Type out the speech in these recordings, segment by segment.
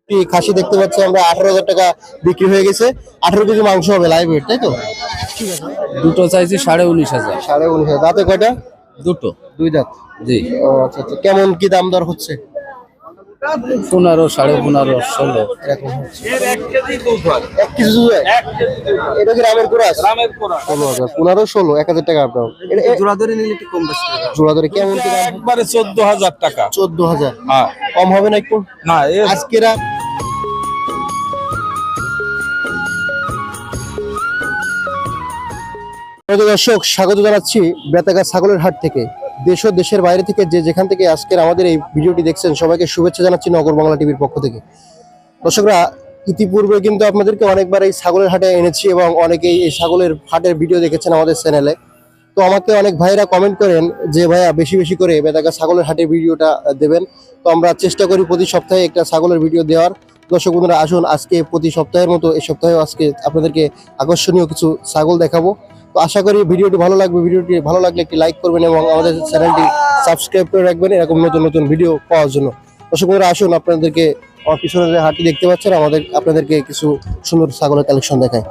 খাসি দেখতে পাচ্ছি আমরা 18,000 টাকা বিক্রি হয়ে গেছে। 18 কেজি মাংস হবে লাইভ ওয়েট, তাই তো? দুটো চাইছি 19,500। 19,500। দাঁতে কয়টা? দুটো। দুই দাঁত। জি। ও আচ্ছা আচ্ছা, কেমন কি দাম দর হচ্ছে? 15, 15.5, 16 এরকম হচ্ছে। এক কেজি দুধ হয়। 1 কেজি দুধ হয়? এটা কি রামের কুরাস? রামের কোরা 16,000, 15, 16, 1,000 টাকা আপনার। জোড়া ধরে নিলে একটু কম বেশি হবে। জোড়া ধরে কেমন কি দাম? একবারে 14,000 টাকা। 14,000। হ্যাঁ, কম হবে না একটু? না আজকেরা দর্শক স্বাগত জানাচ্ছি বেতাগা ছাগলের হাট থেকে। দেশ ও দেশের বাইরে থেকে যে যেখান থেকে আজকের আমাদের এই ভিডিওটি দেখছেন সবাইকে শুভেচ্ছা জানাচ্ছি নগর বাংলা টিভির পক্ষ থেকে। দর্শকরা, ইতিপূর্বে কিন্তু আপনাদেরকে অনেকবার এই ছাগলের হাটে এনেছি এবং অনেকেই এই ছাগলের হাটের ভিডিও দেখেছেন আমাদের চ্যানেলে। তো আমাকে অনেক ভাইরা কমেন্ট করেন যে ভাইয়া বেশি বেশি করে বেতাগা ছাগলের হাটের ভিডিওটা দেবেন। তো আমরা চেষ্টা করি প্রতি সপ্তাহে একটা ছাগলের ভিডিও দেওয়ার। দর্শক বন্ধুরা, আসুন আজকে প্রতি সপ্তাহের মতো এই সপ্তাহেও আজকে আপনাদেরকে আকর্ষণীয় কিছু ছাগল দেখাবো। তো আশা করি ভিডিওটি ভালো লাগবে। ভিডিওটি ভালো লাগলে একটি লাইক করবেন এবং আমাদের চ্যানেলটি সাবস্ক্রাইব করে রাখবেন এরকম নতুন নতুন ভিডিও পাওয়ার জন্য। দর্শক বন্ধুরা, আসুন আপনাদেরকে আমার পিছনে যে হাটটি দেখতে পাচ্ছেন আপনাদেরকে কিছু সুন্দর ছাগলের কালেকশন দেখায়।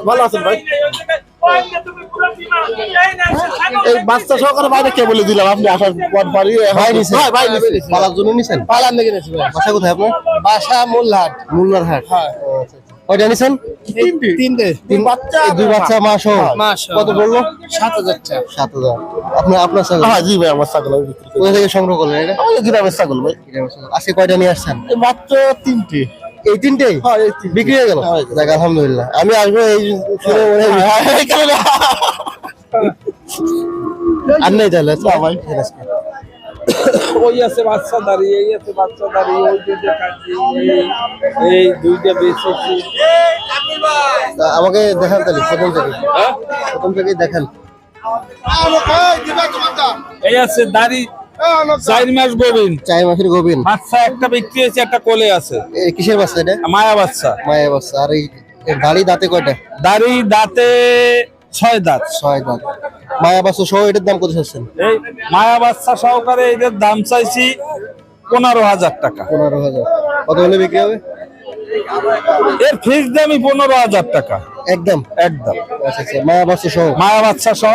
ভালো আছেন ভাই? এই বাচ্চা সহকারে বাইরে কে বলে দিলাম, আপনি আসার পর পরই ভাই নিছেন? ভাই নিছেন পালার জন্য নিছেন? পালার লেগে নিছেন। বাসা কোথায় আপনার? বাসা মোল্লারহাট। মোল্লারহাট, হ্যাঁ। কয়টা নিছেন? তিনটে। তিন বাচ্চা, দুই বাচ্চা মা সহ। কত বললো? 7,000 টাকা। 7,000। আপনার ছাগল? হ্যাঁ জি ভাই, আমার ছাগল আমি বিক্রি করি। কোথা থেকে সংগ্রহ করলেন এটা? আমাদের গ্রামের ছাগল ভাই। গ্রামের ছাগল। আজকে কয়টা নিয়ে আসছেন? মাত্র 3টে। এই তিনটে বিক্রি হয়ে গেল? যাক আলহামদুলিল্লাহ। আমি আসবো এই শুনে মনে হয় আর নেই তাহলে। ভাই ওই আছে বাচ্চা দাঁড়িয়ে, এই আছে বাচ্চা দাঁড়িয়ে, ওই দুইটা কাটছি, এই দুইটা বেচেছি। আমাকে দেখান তাহলে প্রথম থেকে দেখান। এই আছে দাঁড়ি 4 মাস গোবিন। 4 মাসের গোবিন বাচ্চা একটা বিক্রি হয়েছে, একটা কোলে আছে। কিসের বাচ্চা এটা? মায়া বাচ্চা। মায়া বাচ্চা। আর এই দাড়ি দাঁতে কয়টা? দাঁড়ি দাঁতে 6 দাঁত। 6 দাঁত। মায়া বাচ্চা সহ এটার দাম কত চাচ্ছেন? এই মায়া বাচ্চা সহকারে এদের দাম চাইছি 15,000 টাকা। 15,000। কত হলে বিক্রি হবে? এর ফিক্স দামই 15,000 টাকা একদম। একদম। আচ্ছা আচ্ছা, মায়া বাচ্চা সহ। মায়া বাচ্চা সহ।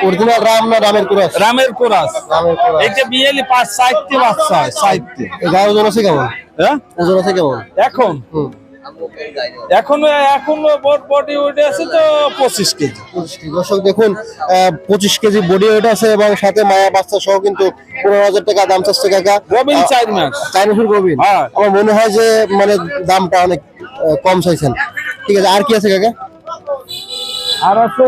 অরিজিনাল রাম না রামের কুরাস? রামের কোরাস। রামের কুরাস। এইটা বিয়েলি 5-6টি বাচ্চা হয়। 6টি। এই গায়ের ওজন আছে কেমন? হ্যাঁ, ওজন আছে কেমন এখন? এখনো বডি ওয়েট আছে তো 25 কেজি। 25 কেজি। দর্শক দেখুন, 25 কেজি বডি ওয়েট আছে এবং সাথে মায়া বাচ্চা সহ কিন্তু 15,000 টাকা দাম চাচ্ছে কাকা। গোবিন 4 মাস। 4 মাসের গোবিন। হ্যাঁ। আমার মনে হয় যে মানে দামটা অনেক কম চাইছেন। ঠিক আছে, আর কি আছে কাকা? আর আছে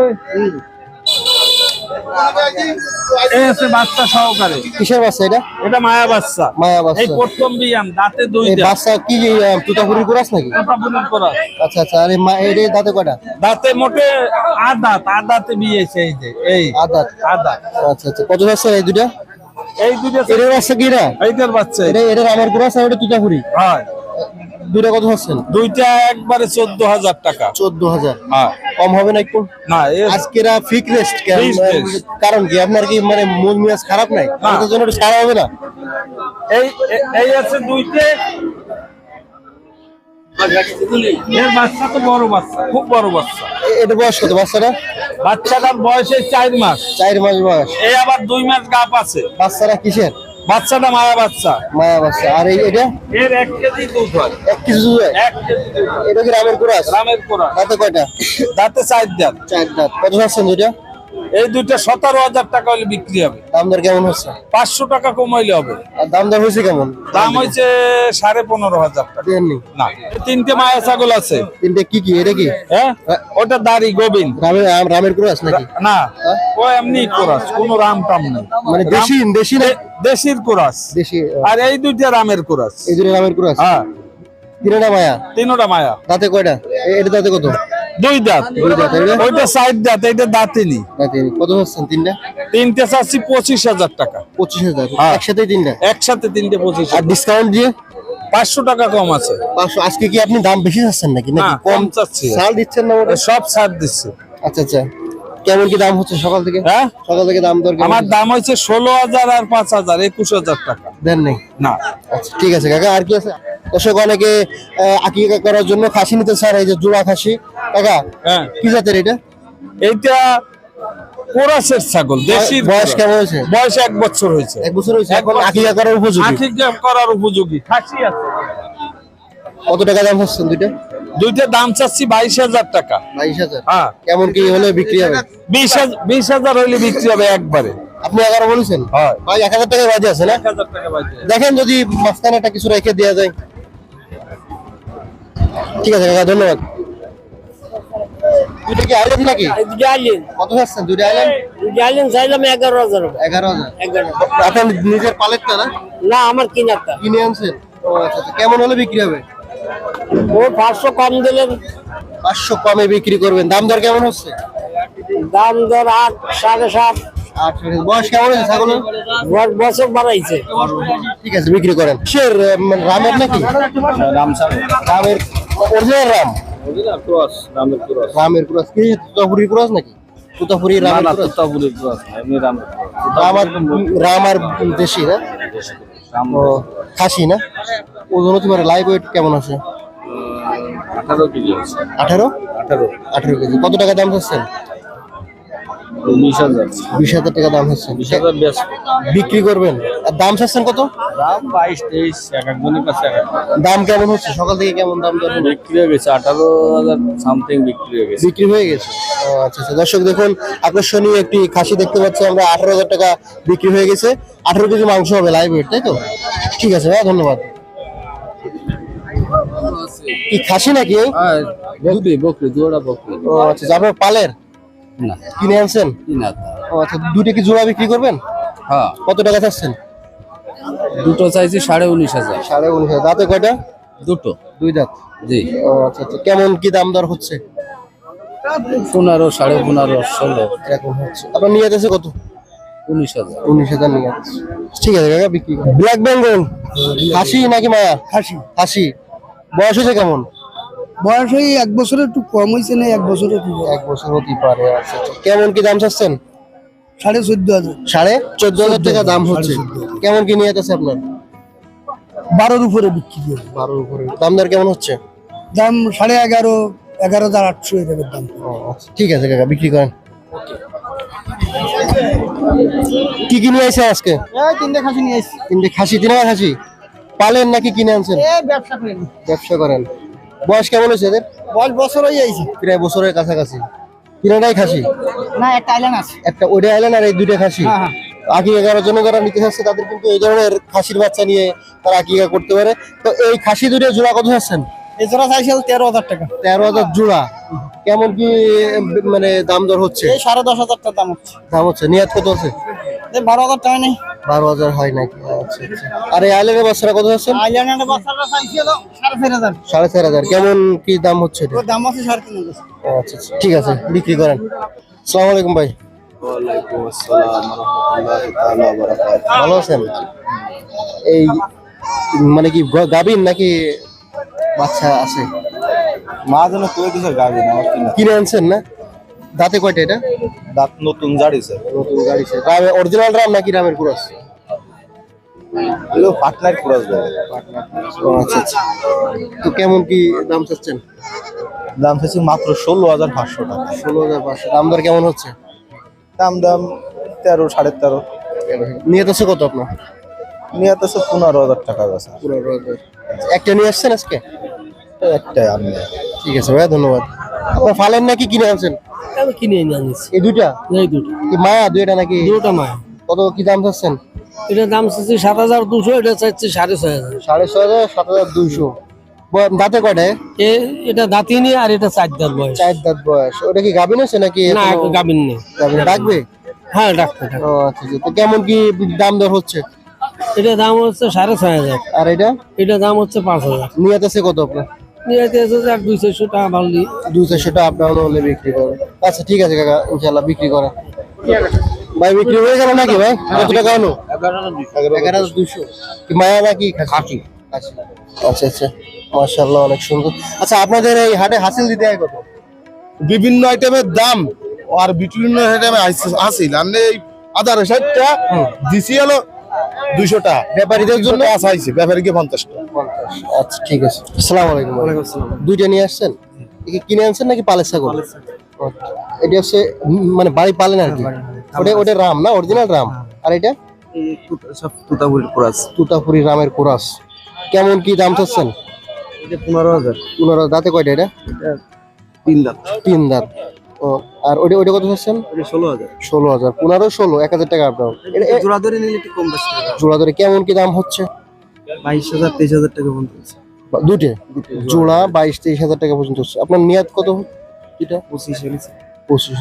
এই আছে বাচ্চা সহকারে। কিসের বাচ্চা এটা? এটা মায়া বাচ্চা। মায়া বাচ্চা। এই প্রথম বিয়ান দাঁতে 2 এই দাঁত। বাচ্চা কি তুতাপুরি কুরাস নাকি? তোতাপুরির কোরাস। আচ্ছা আচ্ছা। আর এই দাঁতে কয়টা? দাঁতে মোটে 8 দাঁত। 8 দাঁতে বিয়েছে এই যে এই আদাত। 8 দাঁত। আচ্ছা আচ্ছা। কত যাচ্ছে এই দুটা? এই দুটো এটার বাচ্চা কি না? এইটার বাচ্চা। এটা আমার কুরাস আর এটা তুতাপুরি। হয়। দুটা কত যাচ্ছেন? দুইটা একবারে 14,000 টাকা। 14,000। হ্যাঁ। কম হবে না একটু? না, আজকেরা ফিক্স রেস্ট। Fixed rest। কারণ কি আপনার কি মানে মন মেজাজ খারাপ নাই? আমাদের জন্য একটু ছাড়া হবে না? এই এই আছে দুইটা। এর বাচ্চা তো বড় বাচ্চা, খুব বড় বাচ্চা। এটা বয়স কত বাচ্চাটা? বাচ্চাটার বয়স 4 মাস। 4 মাস বয়স। এই আবার 2 মাস গাপ আছে। বাচ্চারা কিসের? বাচ্চাটা মায়া বাচ্চা। মায়া বাচ্চা। আর এটা? এর 1 কেজি দুধ হয়। 1 কেজি দুধ হয়? 1 কেজি দুধ হয়। এটা কি রামের কুরাস? রামের কোরাস। দাঁতে কয়টা? দাঁতে 4 দাঁত। 4 দাঁত। কত যাচ্ছেন দুইটা? এই দুইটা 17,000 টাকা হলে বিক্রি হবে। দাম দর কেমন হচ্ছে? 500 টাকা কমাইলে হবে। আর দাম দর হয়েছে কেমন? দাম হয়েছে 15,500 টাকা। দেননি? না, এই তিনটে মায়া ছাগল আছে। তিনটে কি কি এটা কি? হ্যাঁ, ওটা দাড়ি গোবিন্দ। রামের ক্রস নাকি? না, ও এমনি কোরাস, কোনো রাম টাম নেই। মানে দেশি না? দেশির কোরাস। দেশি। আর এই দুইটা রামের কোরাস। এই দুটো রামের ক্রস? হ্যাঁ, তিনটা মায়া? তিনটা মায়া। দাঁতে কয়টা? এটা দাঁতে কত? 2 দাঁত। দুই দাঁত, এটা? ওইটা 60 দাঁত, এইটা দাঁতিনি। দাঁতে কত হচ্ছেন তিনটা? তিনটে চাচ্ছি 25,000 টাকা। 25,000 হ্যাঁ। একসাথে তিনটা? একসাথে তিনটে আর 25,000। ডিসকাউন্ট দিয়ে 500 টাকা কম আছে। 500। আজকে কি আপনি দাম বেশি চাচ্ছেন নাকি না, কম চাচ্ছি। ছাড় দিচ্ছেন না ওটা? সব ছাড় দিচ্ছে। আচ্ছা আচ্ছা, কেমন কি দাম হচ্ছে সকাল থেকে? হ্যাঁ, সকাল থেকে দাম দর কেমন? আমার দাম হচ্ছে 16,000 আর 5,000, 21,000 টাকা। দেন নেই? না, আচ্ছা ঠিক আছে কাকা। আর কি আছে? দর্শক অনেকে আকিকা করার জন্য খাসি নিতে চায়, এই যে জোড়া খাসি। কাকা হ্যাঁ, কি জাতের এটা? এইটা কোরাসের ছাগল, দেশির। বয়স কেমন হয়েছে? বয়স 1 বছর হয়েছে। 1 বছর হয়েছে, এক এখন বছর। আকিকা করার উপযোগী। আকিকা করার উপযোগী খাসি আছে। কত টাকা দাম হচ্ছে দুইটা? দুইটা দাম চাচ্ছি 22,000 টাকা। 22,000? হ্যাঁ, কেমন কি হলে বিক্রি হবে? 20,000 হইলে বিক্রি হবে একবারে। আপনি 11 বলেছেন? হয়। ভাই 1000 টাকা বাজে আছে না? 1,000 টাকা বাজে। দেখেন যদি মাঝখানে একটা কিছু রেখে দেওয়া যায়। ঠিক আছে কাকা, ধন্যবাদ। দুইটা কি আইলেন নাকি? জালেন কত হচ্ছেন দুইটা আইলেন? জালেন চাইলাম 11,000 টাকা। 11,000? 11,000 আপনার নিজের পালেরটা না? না, আমার কিনারটা। কিনে আনছেন? ও আচ্ছা আচ্ছা, কেমন হলে বিক্রি হবে? ও 500 কম দিলেন। 500 কমে বিক্রি করবেন। দাম দর কেমন হচ্ছে? দাম দর 8, 7.5। 8। বয়স কেমন হয়েছে ছাগলের? বছর বাড়াইছে। ঠিক আছে, বিক্রি করেন। কিসের রামের নাকি? রাম ছাগল। রামের অরিজিনাল রাম? ক্রস, রামের ক্রস। রামের ক্রস কি? তুতাপুরি ক্রস নাকি? তুতাপুরি রামের ক্রস? তোতাপুরি ক্রস না, এমনি রামের ক্রস। রাম আর দেশি না? রাম ও খাসি না? ওজন হতে পারে। লাইভ ওয়েট কেমন আছে? 18 কেজি আছে। 18? 18, 18 কেজি। কত টাকা দাম চাচ্ছেন? 19,000। 20,000 টাকা দাম চাচ্ছেন। 20,000 বেশ। বিক্রি করবেন? আর দাম চাচ্ছেন কত? দাম 22, 23, এক একজনের কাছে এক এক রকম। দাম কেমন হচ্ছে সকাল থেকে? কেমন দাম দর হলো? বিক্রি হয়ে গেছে 18,000 সামথিং বিক্রি হয়ে গেছে। বিক্রি হয়ে গেছে? ও আচ্ছা আচ্ছা। দর্শক দেখুন, আকর্ষণীয় একটি খাসি দেখতে পাচ্ছি আমরা। 18,000 টাকা বিক্রি হয়ে গেছে। 18 কেজি মাংস হবে লাইভ ওয়েট, তাই তো? ঠিক আছে ভাই, ধন্যবাদ। কি খাসি নাকি? আর বকরি দুটা বকরি। ও আচ্ছা, আপনার পালের না, কিনে আনছেন? কিনা। ও আচ্ছা, দুটো কি জোড়া বিক্রি করবেন? হ্যাঁ, কত টাকা চাচ্ছেন? দুটো চাইছি 19,500। 19,500। দাঁতে কয়টা? দুটো। 2 দাঁত? জি। ও আচ্ছা আচ্ছা। কেমন কি দাম দর হচ্ছে? 15, 15.5, 16, এরকম হচ্ছে। আপনার নিয়ে আছে কত? 19,000। 19,000 নিয়ে আছে। ঠিক আছে কাকা, বিক্রি করুন। ব্ল্যাক বেঙ্গল খাসি নাকি মায়া? খাসি। খাসি। বয়স হয়েছে কেমন? বয়স ওই 1 বছরের একটু কম হয়েছে না, 1 বছরের একটু 1 বছর হতে পারে। আচ্ছা আচ্ছা। কেমন কি দাম চাচ্ছেন? 14,500। 14,500 টাকা দাম হচ্ছে। কেমন কি নিয়ে আছে আপনার? 12-র উপরে বিক্রি হবে। 12 উপরে। দাম দর কেমন হচ্ছে? দাম 11,500, 11,800 এরকম দাম। ও আচ্ছা, ঠিক আছে কাকা, বিক্রি করেন। কি কিনে আইছে আজকে? এই 3টে খাসি নিয়ে আসছি। 3টে খাসি? 3 খাসি পালেন নাকি কিনে আনছেন? এই ব্যবসা করেন। ব্যবসা করেন। বয়স কেমন হয়েছে এদের? বয়স বছর হয়ে যাইছে। প্রায় বছরের কাছাকাছি। 3টাই খাসি? না, একটা আইল্যান্ড আছে। একটা ওইটা আইলেন আর এই 2টা খাসি? হ্যাঁ হ্যাঁ। আকিকা করার জন্য যারা নিতে চাচ্ছে তাদের কিন্তু এই ধরনের খাসির বাচ্চা নিয়ে তারা আকিকা করতে পারে। তো এই খাসি 2টা জোড়া কত চাচ্ছেন? এই জোড়া চাইছে 13,000 টাকা। 13,000 জোড়া। কেমন কি মানে দাম দর হচ্ছে? এই 10,500 টাকা দাম হচ্ছে। দাম হচ্ছে। নিয়াত কত আছে? এই 12,000 টাকা নেই। 12,000 হয় নাকি? আচ্ছা আচ্ছা। আর এই আইল্যান্ডের বাচ্চারা কত চাচ্ছেন? আইল্যান্ডের বাচ্চাটা চাইছে 4,500। 4,500। কেমন কি দাম হচ্ছে এটা? ওর দাম আছে 3,500। আচ্ছা আচ্ছা, ঠিক আছে, বিক্রি করেন। আসসালামু আলাইকুম ভাই। ওয়ালাইকুম আসসালাম ওয়া রাহমাতুল্লাহি তাআলা ওয়া বারাকাতুহু। ভালো আছেন? এই মানে কি গাভীর নাকি বাচ্চা আছে? মা যেন কই দিছে গাবি না, কিনা। কিনে আনছেন না? দাঁতে কয়টা এটা? দাঁত নতুন জাড়িছে। নতুন গাড়িছে। রামের অরিজিনাল রাম নাকি রামের ক্রস? এলো পাটনার ক্রস দেয়। ও আচ্ছা আচ্ছা। তো কেমন কি দাম চাচ্ছেন? দাম হচ্ছে মাত্র 16,500 টাকা। 16,500। দাম দর কেমন হচ্ছে? দাম 13, 13.5। নিয়ে আছে কত আপনার? নিয়ে তো 15,000 টাকা আছে। 15,000। একটা নিয়ে আসছেন আজকে? একটাই আমি। ঠিক আছে ভাইয়া, ধন্যবাদ। আপনার ফালেন নাকি কিনে আনছেন? আমি কিনে এনে আনিছি এই দুইটা এই দুটো কি মায়া দুইটা নাকি? দুটো মায়া। কত কি দাম চাচ্ছেন? এটার দাম চাচ্ছি 7,200, এটা চাচ্ছি 6,500। 6,500 7,200। দাঁতে কয়টা? এটা দাঁতিনি আর এটা 4 দাঁত বয়স। 4 দাঁত বয়স। ওটা কি গাভিন আছে নাকি না এখনো? গাবিন নেই। গাভিন ডাকবে? হ্যাঁ ডাক্তার। ও আচ্ছা আচ্ছা। তো কেমন কি দাম দর হচ্ছে? এটা দাম হচ্ছে 6,500। আর এটা এটা দাম হচ্ছে 5,000। নিয়ত আছে কত আপনার? নিয়ে এসেছে আর 200 টাকা বাড়লি। 200 টাকা আপনার হলে বিক্রি করে। আচ্ছা ঠিক আছে কাকা, ইনশাআল্লাহ বিক্রি করে। ভাই বিক্রি হয়ে গেল নাকি ভাই? কত টাকা হলো? 11,200। কি মায়া নাকি খাসি? আচ্ছা আচ্ছা আচ্ছা, মাশাআল্লাহ অনেক সুন্দর। আচ্ছা আপনাদের এই হাটে হাসিল দিতে হয় কত? বিভিন্ন আইটেমের দাম আর বিভিন্ন আইটেমে আসিল আনলে এই 60টা দিছি হলো 200 টাকা। ব্যাপারীদের জন্য আসাইছে ব্যাপারীকে 50 টাকা। আচ্ছা ঠিক আছে। আসসালামু আলাইকুম। ওয়ালাইকুম আসসালাম। দুইটা নিয়ে আসছেন? কি কিনে আনছেন নাকি পালের ছাগল? এটা হচ্ছে মানে বাড়ি পালেন আর কি। ওটা রাম না, অরিজিনাল রাম। আর এটা সব তুতাবুল ক্রস। তুতাপুরি রামের কোরাস। কেমন কি দাম চাচ্ছেন? এটা 15,000। 15 দাঁতে কয়টা এটা? 3 দাঁত। 3 দাঁত। ও আর ওটা কত চাচ্ছেন? এটা 16,000। 16,000। 15 16 1000 টাকা আপনার। জোড়া ধরে নিলে একটু কম বেশি টাকা। জোড়া ধরে কেমন কি দাম হচ্ছে? 22,000 23,000 টাকা পর্যন্ত। দুটে জোড়া 22-23 হাজার টাকা পর্যন্ত হচ্ছে। আপনার নিয়াত কত? এটা 25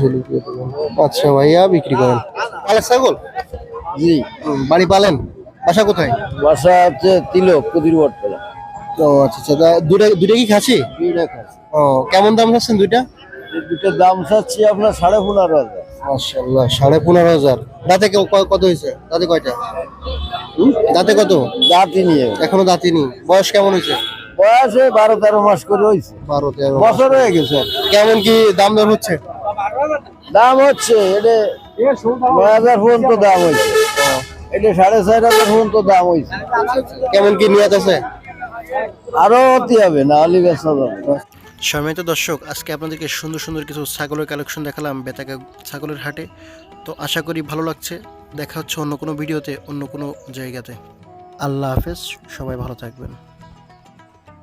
হলে দিয়ে দেবেন। আচ্ছা ভাইয়া বিক্রি করেন। পালের ছাগল? জি। বাড়ি পালেন? বাসা কোথায়? বাসা হচ্ছে তিলক কুদির বটতলা। ও আচ্ছা আচ্ছা। দুইটা কি খাসি? ও কেমন দাম চাচ্ছেন দুইটা? দুটোর দাম চাচ্ছি আপনার 15,500। মাশাআল্লাহ 15,500। দাঁতে কত হয়েছে? দাঁতে কয়টা? দাঁতে কত? দাঁতই নিয়ে এখনো দাঁতই নি। বয়স কেমন হয়েছে? বয়সে 12-13 মাস করে হয়েছে। 12-13 বছর হয়ে গেছে। কেমন কি দাম দর হচ্ছে? দাম হচ্ছে এটা 9,000 পর্যন্ত দাম হয়েছে। এটা 4,500 পর্যন্ত দাম হয়েছে। কেমন কি নিয়ত আছে? আরো হতে হবে না হলে বেচা যাবে। সম্মানিত দর্শক, আজকে আপনাদেরকে সুন্দর সুন্দর কিছু ছাগলের কালেকশন দেখালাম বেতাগা ছাগলের হাটে। তো আশা করি ভালো লাগছে। দেখা হচ্ছে অন্য কোনো ভিডিওতে, অন্য কোনো জায়গাতে। আল্লাহ হাফেজ, সবাই ভালো থাকবেন।